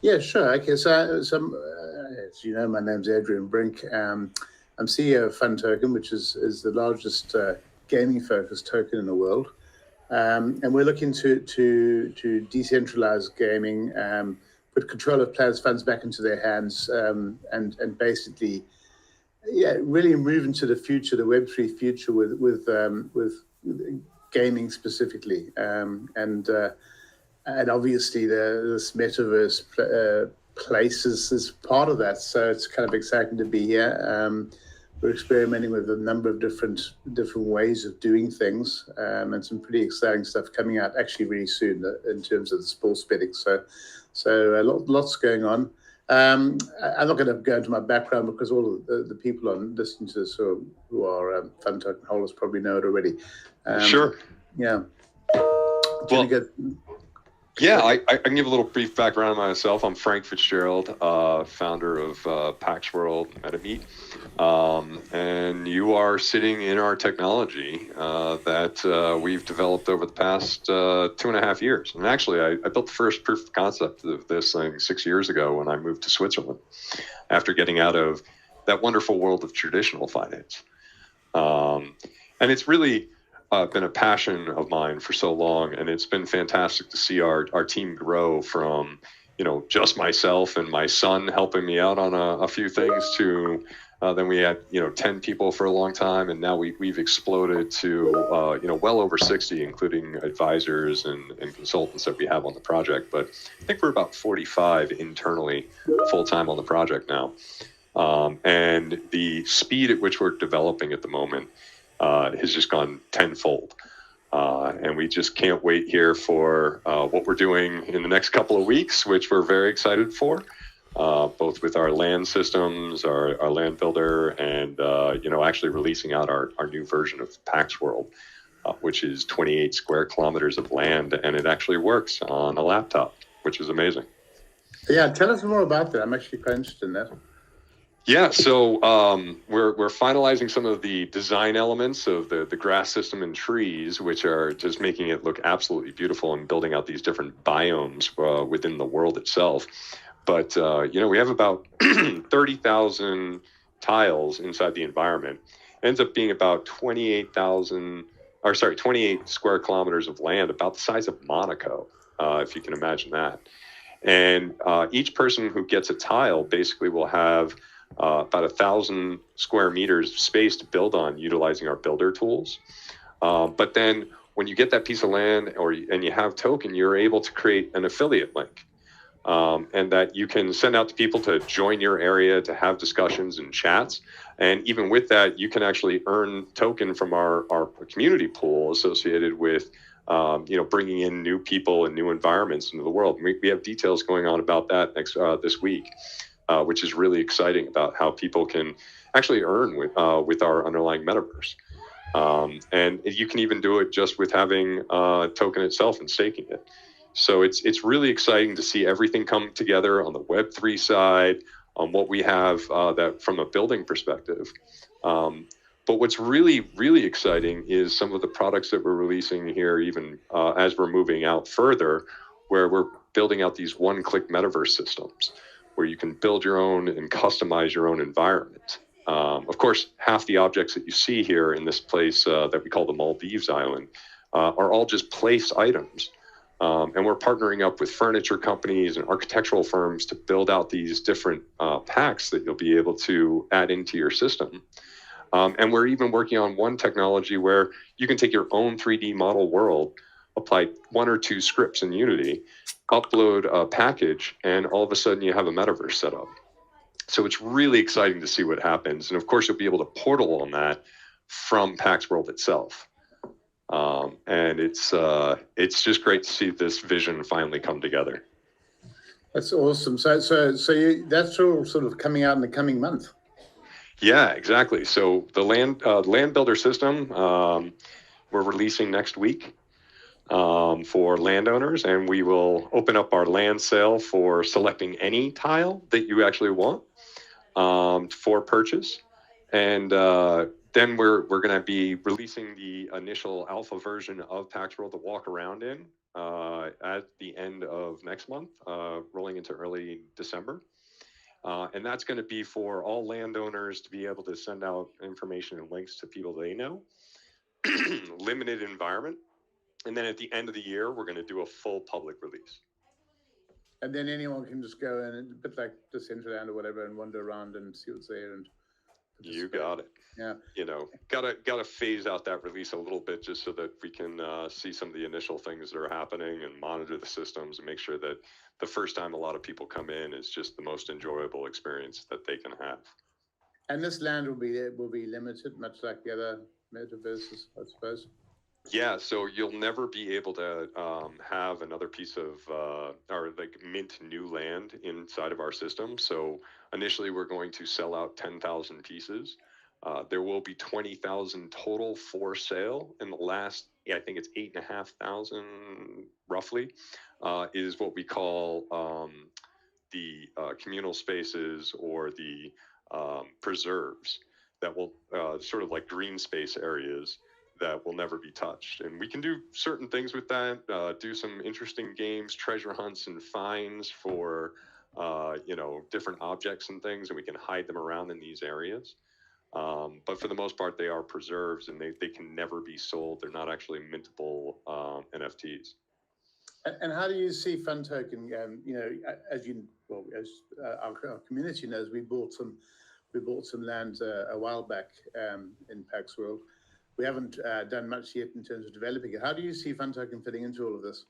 Yeah, sure. Okay, so as you know, my name's Adrian Brick. I'm CEO of FUN Token, which is the largest gaming-focused token in the world. And we're looking to decentralize gaming, put control of players' funds back into their hands, and basically, really move into the future, the Web3 future with gaming specifically, and obviously this Metaverse place is part of that. So it's kind of exciting to be here. We're experimenting with a number of different ways of doing things, and some pretty exciting stuff coming out actually really soon in terms of the sports betting. So lots going on. I'm not going to go into my background because all of the people on listening to this who are FUN Token holders probably know it already. Sure. Yeah. Well, yeah, I can give a little brief background on myself. I'm Frank Fitzgerald, founder of Pax World, MetaMeet. And you are sitting in our technology that we've developed over the past 2.5 years. And actually, I built the first proof of concept of this thing 6 years ago when I moved to Switzerland after getting out of that wonderful world of traditional finance. And it's really been a passion of mine for so long, and it's been fantastic to see our team grow from, just myself and my son helping me out on a few things to then we had 10 people for a long time, and now we've exploded to well over 60, including advisors and consultants that we have on the project. But I think we're about 45 internally full time on the project now, and the speed at which we're developing at the moment has just gone tenfold. And we just can't wait here for what we're doing in the next couple of weeks, which we're very excited for, both with our land systems, our land builder, and actually releasing out our new version of Pax World, which is 28 square kilometers of land, and it actually works on a laptop, which is amazing. Yeah, tell us more about that. I'm actually quite interested in that. Yeah, so we're finalizing some of the design elements of the grass system and trees, which are just making it look absolutely beautiful and building out these different biomes within the world itself. But, we have about 30,000 tiles inside the environment. It ends up being about 28 square kilometers of land, about the size of Monaco, if you can imagine that. And each person who gets a tile basically will have about 1,000 square meters of space to build on utilizing our builder tools. But then when you get that piece of land and you have token, you're able to create an affiliate link. And that you can send out to people to join your area, to have discussions and chats. And even with that, you can actually earn token from our community pool associated with, bringing in new people and new environments into the world. And we have details going on about that this week, which is really exciting about how people can actually earn with our underlying metaverse. And you can even do it just with having a token itself and staking it. So it's really exciting to see everything come together on the Web3 side, on what we have that from a building perspective. But what's really, really exciting is some of the products that we're releasing here, even as we're moving out further, where we're building out these one-click metaverse systems, where you can build your own and customize your own environment. Of course, half the objects that you see here in this place that we call the Maldives Island are all just place items. And we're partnering up with furniture companies and architectural firms to build out these different packs that you'll be able to add into your system. And we're even working on one technology where you can take your own 3D model world, apply 1 or 2 scripts in Unity, upload a package, and all of a sudden you have a metaverse set up. So it's really exciting to see what happens. And of course, you'll be able to portal on that from Pax World itself. And it's just great to see this vision finally come together. That's awesome. So that's all sort of coming out in the coming month. Yeah, exactly. So the land builder system we're releasing next week for landowners, and we will open up our land sale for selecting any tile that you actually want for purchase. And then we're going to be releasing the initial alpha version of Pax World to walk around in at the end of next month, rolling into early December. And that's going to be for all landowners to be able to send out information and links to people they know. Limited environment. And then at the end of the year, we're going to do a full public release. And then anyone can just go in, a bit like Decentraland or whatever, and wander around and see what's there. And you got it. Yeah. You know, gotta phase out that release a little bit just so that we can see some of the initial things that are happening and monitor the systems and make sure that the first time a lot of people come in is just the most enjoyable experience that they can have. And this land will be limited, much like the other metaverses, I suppose. Yeah, so you'll never be able to have another piece of or like mint new land inside of our system. So initially, we're going to sell out 10,000 pieces. There will be 20,000 total for sale. And the last, I think it's 8,500 roughly, is what we call the communal spaces or the preserves that will sort of like green space areas that will never be touched. And we can do certain things with that, do some interesting games, treasure hunts and finds for, you know, different objects and things, and we can hide them around in these areas. But for the most part, they are preserves and they can never be sold. They're not actually mintable NFTs. And how do you see FUN Token? You know, as our community knows, we bought some land a while back in Pax World. We haven't done much yet in terms of developing it. How do you see FUN Token fitting into all of this?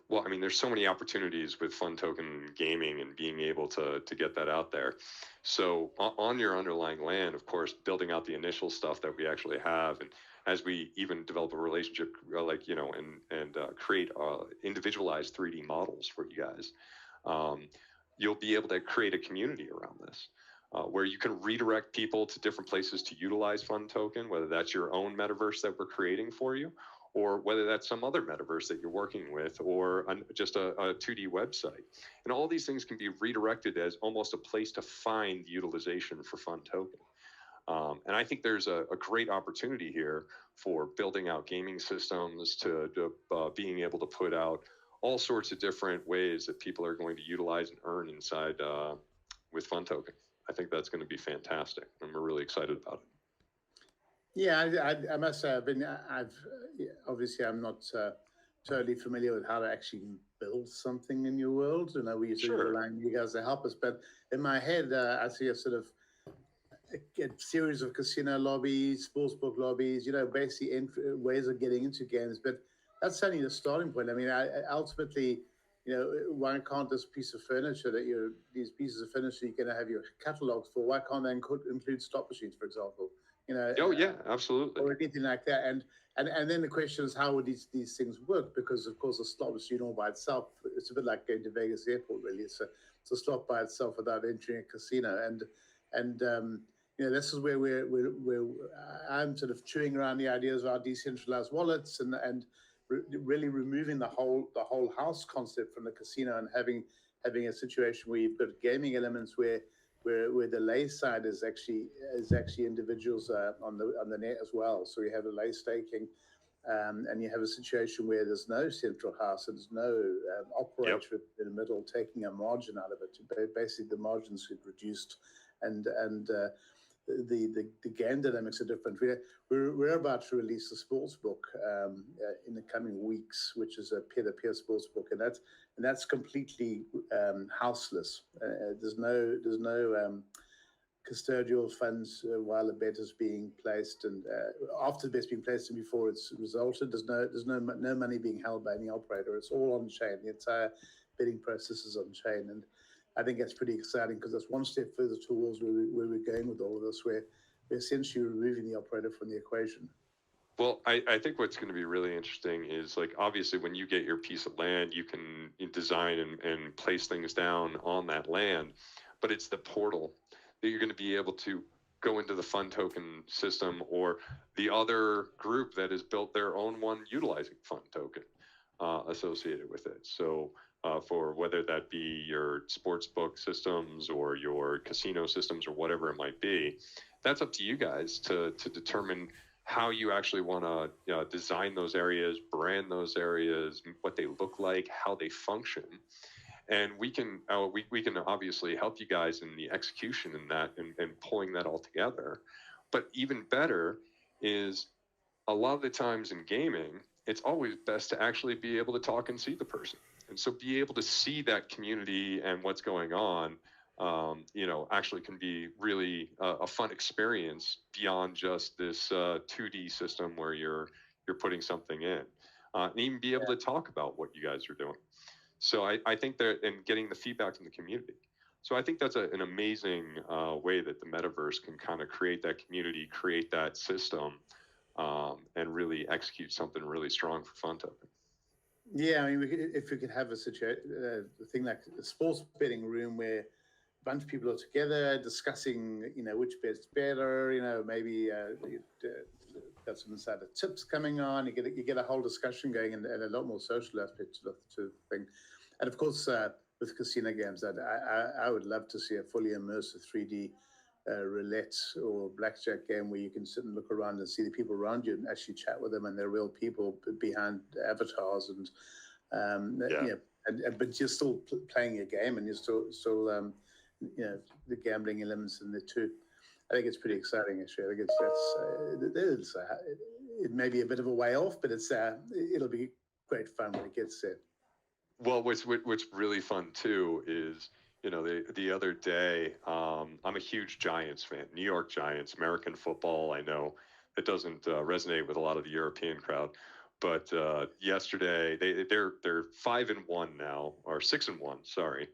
Well, I mean, there's so many opportunities with FUN Token gaming and being able to get that out there. So on your underlying land, of course, building out the initial stuff that we actually have, and as we even develop a relationship, like, you know, and create individualized 3D models for you guys, you'll be able to create a community around this. Where you can redirect people to different places to utilize FUN Token, whether that's your own metaverse that we're creating for you, or whether that's some other metaverse that you're working with, or just a 2D website. And all these things can be redirected as almost a place to find utilization for FUN Token. And I think there's a great opportunity here for building out gaming systems to being able to put out all sorts of different ways that people are going to utilize and earn inside with FUN Token. I think that's going to be fantastic, and we're really excited about it. Yeah, I must say, obviously I'm not totally familiar with how to actually build something in your world. You know, we usually rely on you guys to help us, but in my head, I see a sort of a series of casino lobbies, sportsbook lobbies, you know, basically ways of getting into games. But that's certainly the starting point. I mean, ultimately, you know, why can't this piece of furniture these pieces of furniture you're going to have your catalogs for, why can't they include slot machines, for example? You know, oh yeah, absolutely, or anything like that. And then the question is, how would these things work? Because of course, a slot machine all by itself, it's a bit like going to Vegas Airport, really. It's a slot by itself without entering a casino. And you know, this is where I'm sort of chewing around the ideas of our decentralized wallets and really removing the whole house concept from the casino and having a situation where you've got gaming elements where the lay side is actually individuals on the net as well. So you have a lay staking, and you have a situation where there's no central house and there's no operator in the middle taking a margin out of it. Basically, the margins get reduced, and the game dynamics are different. We're about to release a sports book in the coming weeks, which is a peer-to-peer sports book, and that's completely houseless. There's no custodial funds while a bet is being placed, and after the bet's being placed and before it's resulted. There's no money being held by any operator. It's all on chain. The entire betting process is on chain, and I think that's pretty exciting because that's one step further towards where we're going with all of this, where we're essentially removing the operator from the equation. Well, I think what's going to be really interesting is, like, obviously when you get your piece of land, you can design and place things down on that land, but it's the portal that you're going to be able to go into the FUN Token system or the other group that has built their own one utilizing FUN Token associated with it. So for whether that be your sportsbook systems or your casino systems or whatever it might be, that's up to you guys to determine how you actually want to design those areas, brand those areas, what they look like, how they function. And we can obviously help you guys in the execution in that and pulling that all together. But even better is a lot of the times in gaming, it's always best to actually be able to talk and see the person. And so be able to see that community and what's going on, actually can be really a fun experience beyond just this 2D system where you're putting something in, and even be able to talk about what you guys are doing. So I think that, and getting the feedback from the community. So I think that's an amazing way that the metaverse can kind of create that community, create that system, and really execute something really strong for FUN Token. Yeah, I mean, if we could have a thing like a sports betting room where a bunch of people are together discussing, which bet's better, maybe got some insider tips coming on. You get a whole discussion going and a lot more social aspect to the thing. And of course, with casino games, I would love to see a fully immersive 3D roulette or blackjack game where you can sit and look around and see the people around you and actually chat with them, and they're real people behind avatars, and but you're still playing your game, and you're still the gambling elements in there too. I think it's pretty exciting, actually. I think it may be a bit of a way off, but it'll be great fun when it gets there. Well, what's really fun too is, the other day, I'm a huge Giants fan, New York Giants, American football. I know it doesn't resonate with a lot of the European crowd, but yesterday they're 5-1 now, or 6-1, sorry,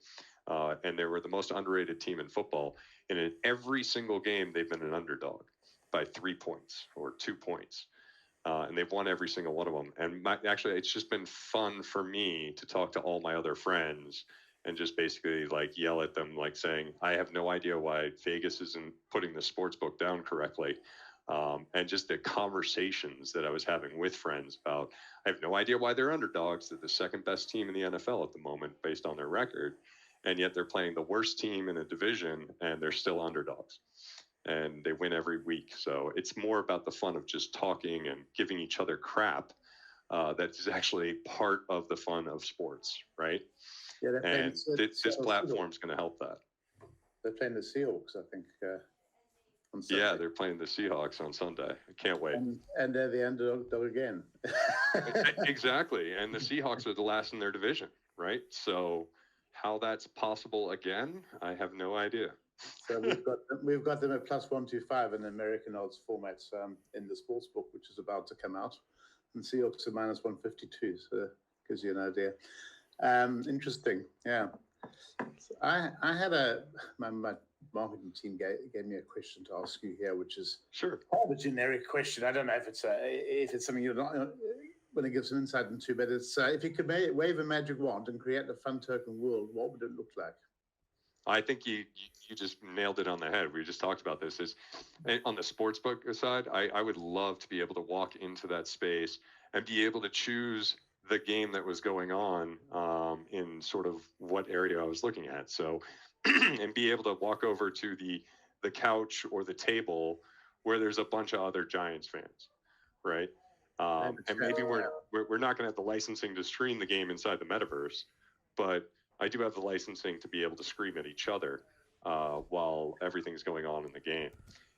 and they were the most underrated team in football. And in every single game, they've been an underdog by 3 points or 2 points. And they've won every single one of them. And actually, it's just been fun for me to talk to all my other friends and just basically yell at them, saying, I have no idea why Vegas isn't putting the sports book down correctly. And just the conversations that I was having with friends about, I have no idea why they're underdogs. They're the second best team in the NFL at the moment based on their record. And yet they're playing the worst team in a division and they're still underdogs. And they win every week. So it's more about the fun of just talking and giving each other crap. That is actually part of the fun of sports, right? Yeah, and this platform is going to help that. They're playing the Seahawks, I think, on Sunday. Yeah, they're playing the Seahawks on Sunday. I can't wait. And they're the underdog again. Exactly. And the Seahawks are the last in their division, right? So how that's possible again, I have no idea. So we've got them at +125 in the American odds formats in the sports book, which is about to come out, and Seahawks are -152. So that gives you an idea. Interesting, yeah. So I had my marketing team gave me a question to ask you here, which is sure a generic question. I don't know if it's something you're not going to give some insight into, but it's if you could wave a magic wand and create a FUN Token world, what would it look like? I think you just nailed it on the head. We just talked about this. Is on the sportsbook side, I would love to be able to walk into that space and be able to choose the game that was going on in sort of what area I was looking at. So, and be able to walk over to the couch or the table where there's a bunch of other Giants fans, right? And maybe we're not going to have the licensing to stream the game inside the metaverse, but I do have the licensing to be able to scream at each other while everything's going on in the game.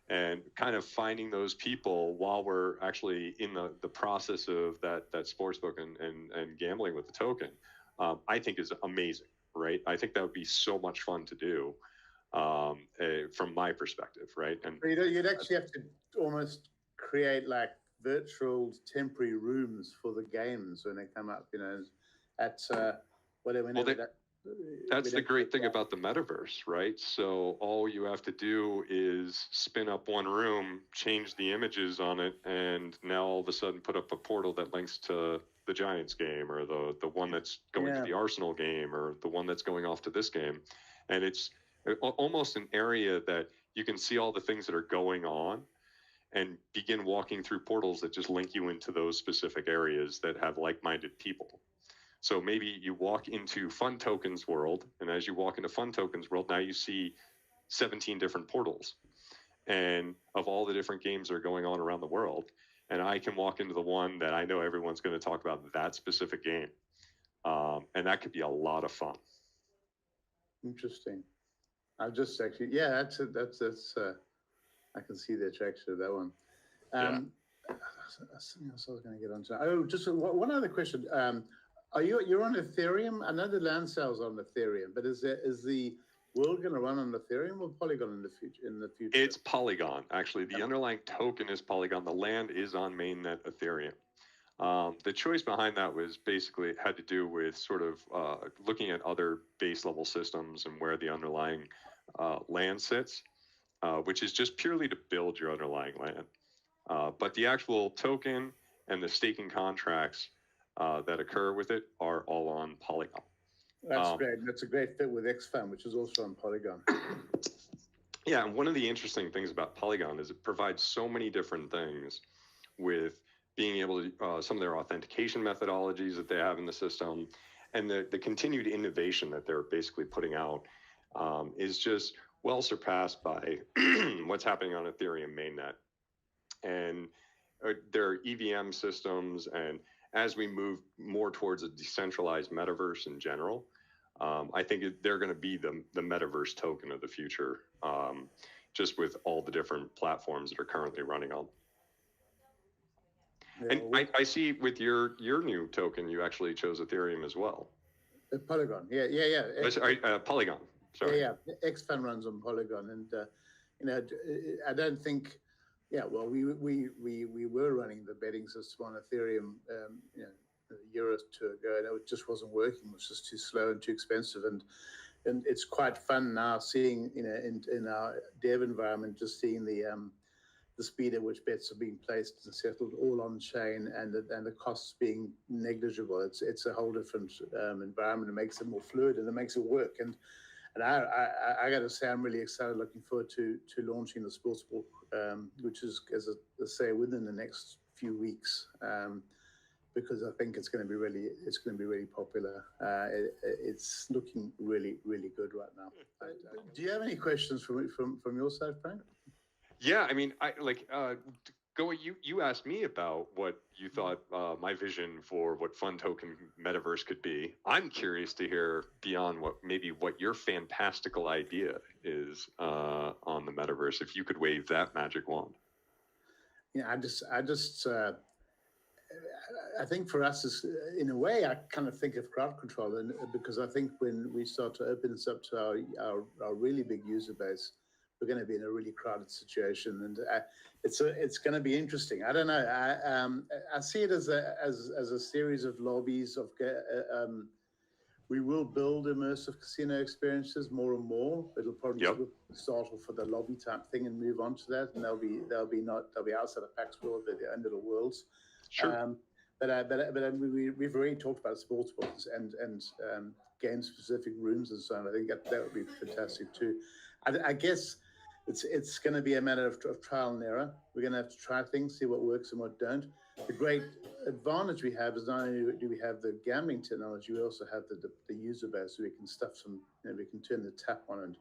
And kind of finding those people while we're actually in the process of that sportsbook and gambling with the token, I think is amazing, right? I think that would be so much fun to do from my perspective, right? And you'd actually have to almost create virtual temporary rooms for the games when they come up, at whatever. That's the great thing about the metaverse, right? So all you have to do is spin up one room, change the images on it, and now all of a sudden put up a portal that links to the Giants game or the one that's going to the Arsenal game or the one that's going off to this game. And it's almost an area that you can see all the things that are going on and begin walking through portals that just link you into those specific areas that have like-minded people. So maybe you walk into FUN Token's world, and as you walk into FUN Token's world, now you see 17 different portals. and of all the different games that are going on around the world, and I can walk into the one that I know everyone's going to talk about that specific game. And that could be a lot of fun. Interesting. I've just actually, yeah, that's I can see the attraction of that one. Something else I was going to get onto. Oh, just one other question. You're on Ethereum? I know the land sales on Ethereum, but is the world going to run on Ethereum or Polygon in the future? It's Polygon, actually. The underlying token is Polygon. The land is on mainnet Ethereum. The choice behind that was basically had to do with sort of looking at other base level systems and where the underlying land sits, which is just purely to build your underlying land. But the actual token and the staking contracts that occur with it are all on Polygon. That's great. That's a great fit with XFUN, which is also on Polygon. Yeah, and one of the interesting things about Polygon is it provides so many different things with being able to, some of their authentication methodologies that they have in the system, and the continued innovation that they're basically putting out is just well surpassed by what's happening on Ethereum mainnet. And their EVM systems, and as we move more towards a decentralized metaverse in general, I think they're going to be the metaverse token of the future, just with all the different platforms that are currently running on. Yeah, and I see with your new token, you actually chose Ethereum as well. Polygon, yeah. Sorry, Polygon. Sorry. Yeah. XFUN runs on Polygon, and I don't think. Yeah, well, we were running the betting system on Ethereum, a year or two ago, and it just wasn't working. It was just too slow and too expensive, and it's quite fun now seeing, in our dev environment, just seeing the speed at which bets are being placed and settled all on chain, and the costs being negligible. It's a whole different environment. It makes it more fluid and it makes it work. And I got to say, I'm really excited, looking forward to launching the sportsbook, which is, as I say, within the next few weeks, because I think it's going to be really popular. It's looking really, really good right now. Do you have any questions from your side, Frank? Yeah, I mean, you asked me about what you thought my vision for what FUN Token Metaverse could be. I'm curious to hear beyond what your fantastical idea is on the Metaverse, if you could wave that magic wand. Yeah, I think for us, in a way, I kind of think of crowd control, and because I think when we start to open this up to our really big user base, we're going to be in a really crowded situation, and it's going to be interesting. I don't know. I see it as a series of lobbies of. We will build immersive casino experiences more and more. It'll probably start off with a lobby type thing and move on to that, and they'll be outside of Pax World. They're their own little worlds. Sure. We've already talked about sportsbooks and game-specific rooms and so on. I think that would be fantastic too. I guess it's going to be a matter of trial and error. We're going to have to try things, see what works and what don't. The great advantage we have is not only do we have the gambling technology, we also have the user base, so we can stuff some, we can turn the tap on and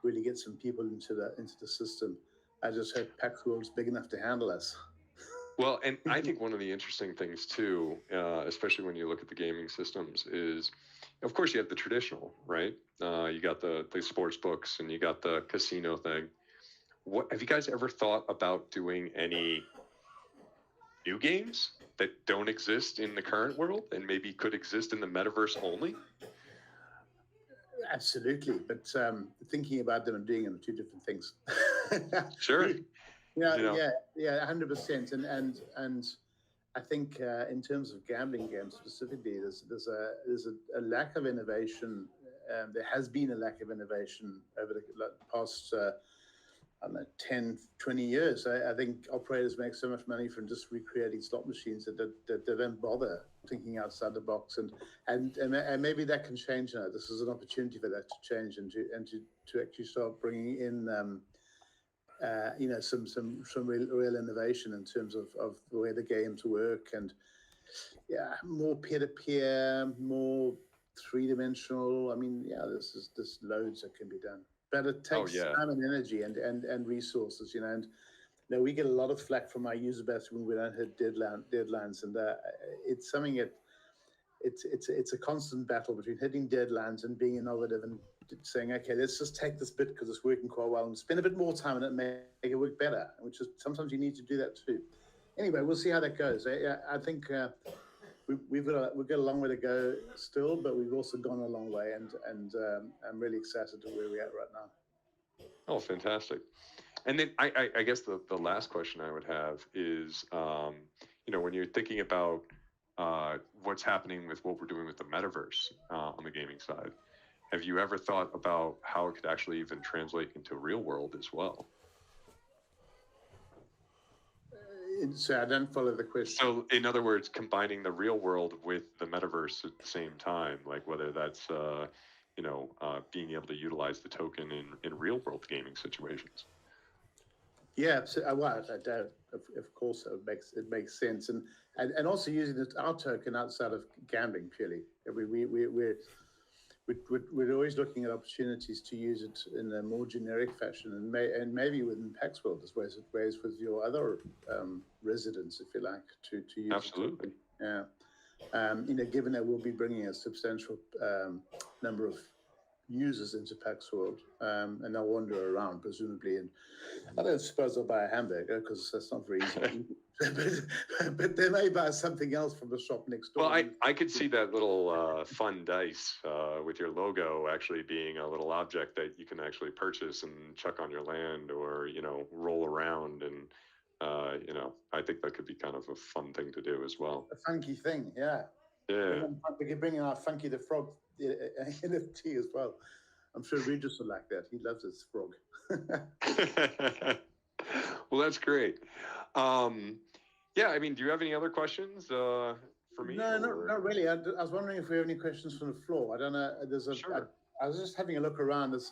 really get some people into the system. I just hope Pax World is big enough to handle us. Well, and I think one of the interesting things too, especially when you look at the gaming systems, is, of course, you have the traditional, right? You got the sports books and you got the casino thing. What have you guys ever thought about doing any new games that don't exist in the current world and maybe could exist in the metaverse only? Absolutely, but thinking about them and doing them are two different things. Sure. Yeah, 100%. And I think in terms of gambling games specifically, there's a lack of innovation. There has been a lack of innovation over the past 10, 20 years. I think operators make so much money from just recreating slot machines that they don't bother thinking outside the box. And maybe that can change now. This is an opportunity for that to change and to actually start bringing in some real innovation in terms of the way the games work, and more peer-to-peer, more three-dimensional. I mean, there's loads that can be done. but it takes time and energy and resources, and we get a lot of flack from our user base when we don't hit deadlines, and it's something that it's a constant battle between hitting deadlines and being innovative and saying, okay, let's just take this bit because it's working quite well and spend a bit more time on it and make it work better, which is sometimes you need to do that too. Anyway, we'll see how that goes. I think we've got a long way to go still, but we've also gone a long way, and I'm really excited to where we're at right now. Oh, fantastic. And then I guess the last question I would have is, when you're thinking about what's happening with what we're doing with the metaverse on the gaming side, have you ever thought about how it could actually even translate into real world as well? So I don't follow the question. So in other words, combining the real world with the metaverse at the same time, like whether that's being able to utilize the token in real world gaming situations. Yeah, so, of course, it makes sense, and also using our token outside of gambling purely. We're always looking at opportunities to use it in a more generic fashion, and maybe within Pax World as ways with your other residents, if you like, to use. Absolutely. Yeah. Given that we'll be bringing a substantial number of users into Pax World, and they'll wander around presumably, and I don't suppose they'll buy a hamburger because that's not very easy. but they may buy something else from the shop next door. Well, I could see that little fun dice with your logo actually being a little object that you can actually purchase and chuck on your land, or roll around, and I think that could be kind of a fun thing to do as well. A funky thing, yeah. Yeah. We could bring in our Funky the Frog NFT as well. I'm sure Regis will like that. He loves his frog. Well, that's great. Do you have any other questions for me? No, not really. I was wondering if we have any questions from the floor. I don't know. Sure. I was just having a look around. It's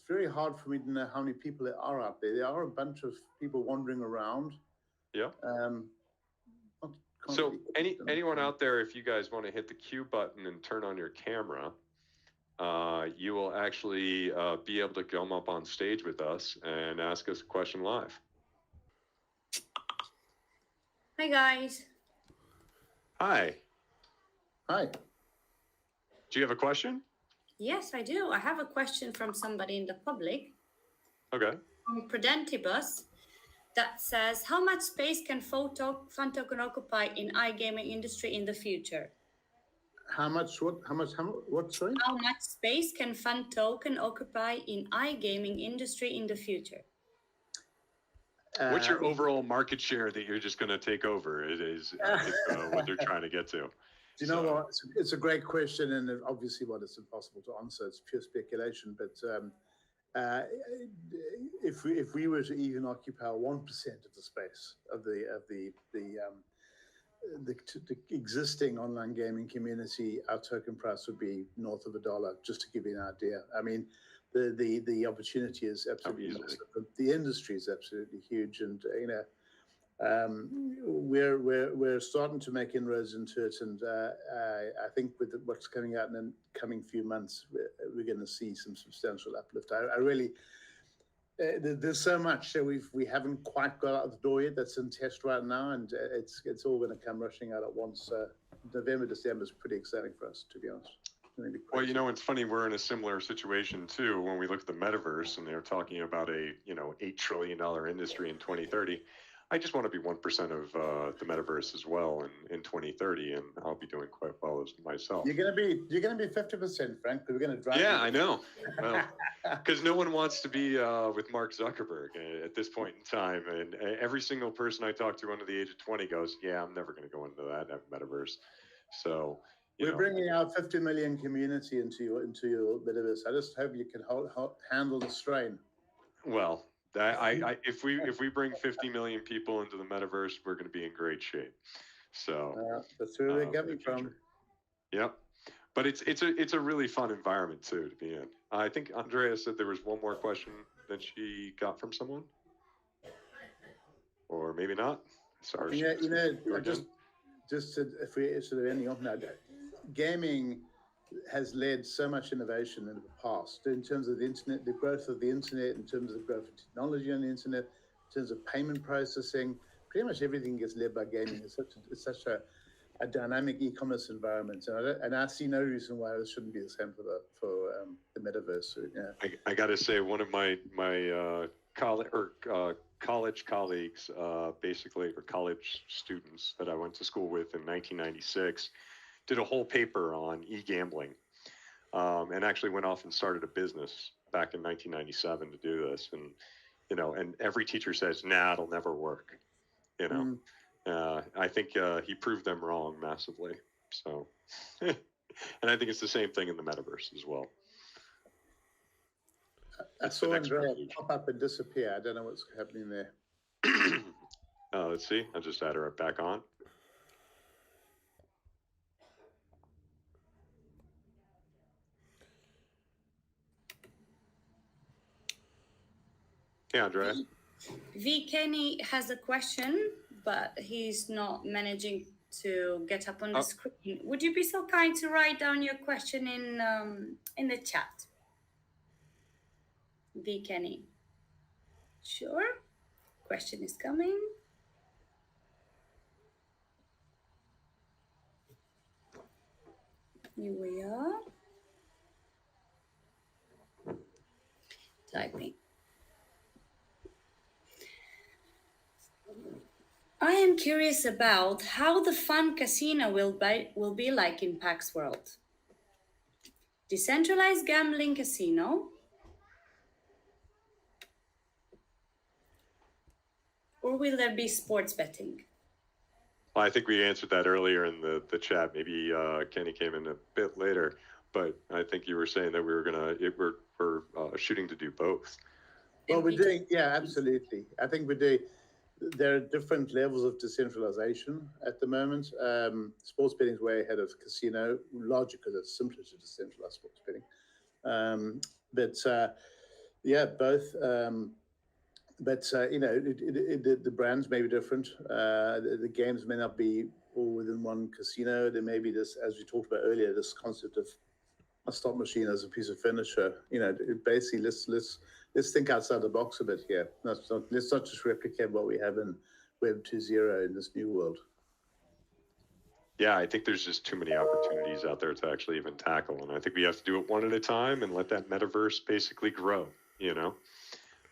very hard for me to know how many people there are out there. There are a bunch of people wandering around. Yeah. So anyone out there, if you guys want to hit the Q button and turn on your camera, you will actually be able to come up on stage with us and ask us a question live. Hi, guys. Hi. Hi. Do you have a question? Yes, I do. I have a question from somebody in the public. Okay. From Prudentibus. That says, how much space can FUN Token occupy in iGaming industry in the future? How much? What? Sorry. How much space can FUN Token occupy in iGaming industry in the future? What's your overall market share that you're just going to take over? It is what they're trying to get to. Do you know what? It's a great question, and obviously, it's impossible to answer. It's pure speculation, but. If we were to even occupy 1% of the space of the existing online gaming community, our token price would be north of $1. Just to give you an idea, I mean, the opportunity is absolutely massive. The industry is absolutely huge, and we're starting to make inroads into it, and I think with what's coming out in the coming few months, we're going to see some substantial uplift. I really, there's so much that we haven't quite got out the door yet. That's in test right now, and it's all going to come rushing out at once. November, December is pretty exciting for us, to be honest. Well, it's funny. We're in a similar situation too when we look at the metaverse, and they're talking about a $8 trillion industry in 2030. I just want to be 1% of the metaverse as well in 2030, and I'll be doing quite well as myself. You're gonna be 50%, Frank. We're gonna drive. Yeah, I know. Well, because no one wants to be with Mark Zuckerberg at this point in time, and every single person I talk to under the age of 20 goes, "Yeah, I'm never going to go into that metaverse." So we're bringing our 50 million community into your metaverse. I just hope you can handle the strain. Well. If we bring 50 million people into the metaverse, we're going to be in great shape. So that's where they're coming from. Yep, but it's a really fun environment too to be in. I think Andrea said there was one more question that she got from someone, or maybe not. Sorry. Just if we're sort of ending off now, gaming has led so much innovation in the past in terms of the internet, the growth of the internet, in terms of the growth of technology on the internet, in terms of payment processing. Pretty much everything gets led by gaming. It's such a dynamic e-commerce environment, and I see no reason why it shouldn't be the same for the metaverse. So, yeah. I got to say, one of my college colleagues, basically, or college students that I went to school with in 1996, did a whole paper on e-gambling, and actually went off and started a business back in 1997 to do this. And and every teacher says, "Nah, it'll never work." I think he proved them wrong massively. So, and I think it's the same thing in the metaverse as well. I saw Andrea pop up and disappear. I don't know what's happening there. Let's see. I'll just add her back on. Yeah, Andrea. V. Kenny has a question, but he's not managing to get up on the screen. Would you be so kind to write down your question in the chat? V. Kenny. Sure. Question is coming. Here we are. Typing. I am curious about how the FUN casino will be like in Pax World. Decentralized gambling casino, or will there be sports betting? Well, I think we answered that earlier in the chat. Maybe Kenny came in a bit later, but I think you were saying that we're shooting to do both. Well, we're doing, yeah, absolutely. I think we're doing. There are different levels of decentralization at the moment. Sports betting is way ahead of casino, largely because it's simpler to decentralize sports betting. Yeah, both. The brands may be different. The games may not be all within one casino. There may be this, as we talked about earlier, this concept of a slot machine as a piece of furniture. Basically, let's think outside the box a bit here. Let's not just replicate what we have in Web 2.0 in this new world. Yeah, I think there's just too many opportunities out there to actually even tackle, and I think we have to do it one at a time and let that metaverse basically grow. I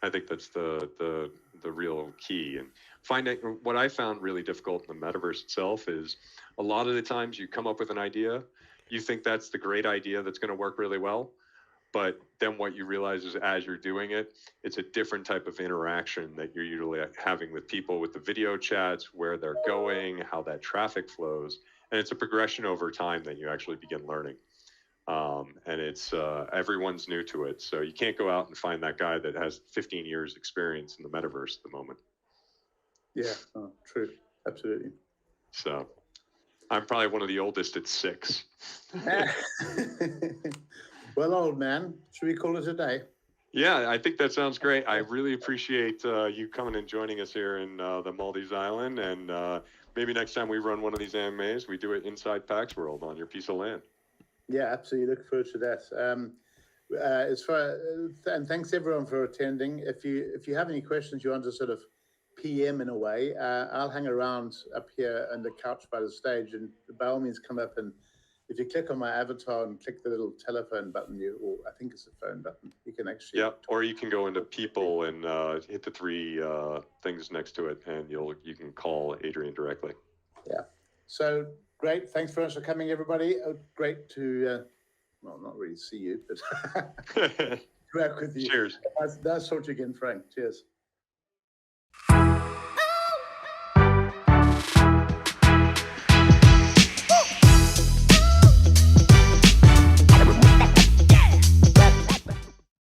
think that's the real key. And finding what I found really difficult in the metaverse itself is a lot of the times you come up with an idea, you think that's the great idea that's going to work really well. But then what you realize is as you're doing it, it's a different type of interaction that you're usually having with people, with the video chats, where they're going, how that traffic flows. And it's a progression over time that you actually begin learning. And it's everyone's new to it. So you can't go out and find that guy that has 15 years experience in the metaverse at the moment. Yeah, true. Absolutely. So I'm probably one of the oldest at 6. Well, old man, should we call it a day? Yeah, I think that sounds great. I really appreciate you coming and joining us here in the Maldives Island. And maybe next time we run one of these AMAs, we do it inside Pax World on your piece of land. Yeah, absolutely. Look forward to that. And thanks everyone for attending. If you have any questions you want to sort of PM in a way, I'll hang around up here on the couch by the stage, and by all means come up, and if you click on my avatar and click the little telephone button, or I think it's a phone button, you can actually. Yeah, or you can go into people and hit the 3 things next to it, and you can call Adrian directly. Yeah. So great. Thanks very much for coming, everybody. Great to, well, not really see you, but to work with you. Cheers. Nice talk to you again, Frank. Cheers.